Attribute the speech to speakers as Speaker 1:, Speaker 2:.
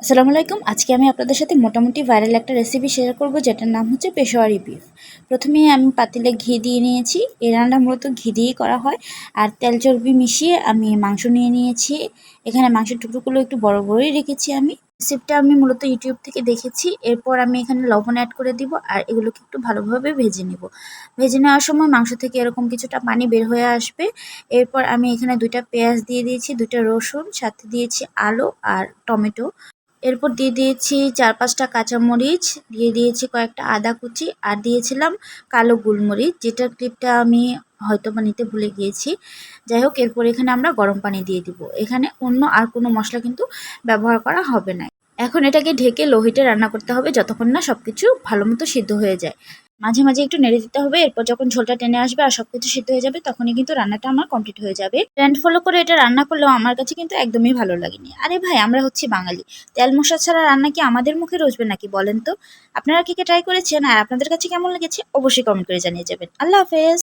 Speaker 1: আসসালামু আলাইকুম। আজকে আমি আপনাদের সাথে মোটামুটি ভাইরাল একটা রেসিপি শেয়ার করব, যেটার নাম হচ্ছে পেশোয়ারি বিফ। প্রথমেই আমি পাতিলে ঘি দিয়ে নিয়েছি। এই রান্না মূলত ঘি দিয়েই করা হয়। আর তেল চর্বি মিশিয়ে আমি মাংস নিয়ে নিয়েছি। এখানে মাংসের টুকরোগুলো একটু বড় বড়ই রেখেছি আমি। রেসিপিটা আমি মূলত ইউটিউব থেকে দেখেছি। এরপর আমি এখানে লবণ অ্যাড করে দিব আর এগুলোকে একটু ভালোভাবে ভেজে নেব। ভেজে নেওয়ার সময় মাংস থেকে এরকম কিছুটা পানি বের হয়ে আসবে। এরপর আমি এখানে 2টা পেঁয়াজ দিয়ে দিয়েছি, 2টা রসুন, সাথে দিয়েছি আলু আর টমেটো। এরপর দিয়ে দিয়েছি 4-5টা কাঁচামরিচ, দিয়ে দিয়েছি কয়েকটা আদা কুচি, আর দিয়েছিলাম কালো গোলমরিচ, যেটার ক্লিপটা আমি হয়তোবা নিতে ভুলে গিয়েছি। যাই হোক, এরপর এখানে আমরা গরম পানি দিয়ে দিব। এখানে অন্য আর কোনো মশলা কিন্তু ব্যবহার করা হবে না। এখন এটাকে ঢেকে লো হিটে রান্না করতে হবে যতক্ষণ না সবকিছু ভালো মতো সিদ্ধ হয়ে যায়। মাঝে মাঝে একটু নেড়ে দিতে হবে। এরপর যখন ঝোলটা টেনে আসবে আর সবকিছু সিদ্ধ হয়ে যাবে, তখনই কিন্তু রান্নাটা আমার কমপ্লিট হয়ে যাবে। ট্রেন্ড ফলো করে এটা রান্না করলেও আমার কাছে কিন্তু একদমই ভালো লাগেনি। আরে ভাই, আমরা হচ্ছি বাঙালি, তেল মশলা ছাড়া রান্না কি আমাদের মুখে রসবে নাকি বলেন তো? আপনারা কি ট্রাই করেছেন আর আপনাদের কাছে কেমন লেগেছে অবশ্যই কমেন্ট করে জানিয়ে যাবেন। আল্লাহ হাফেজ।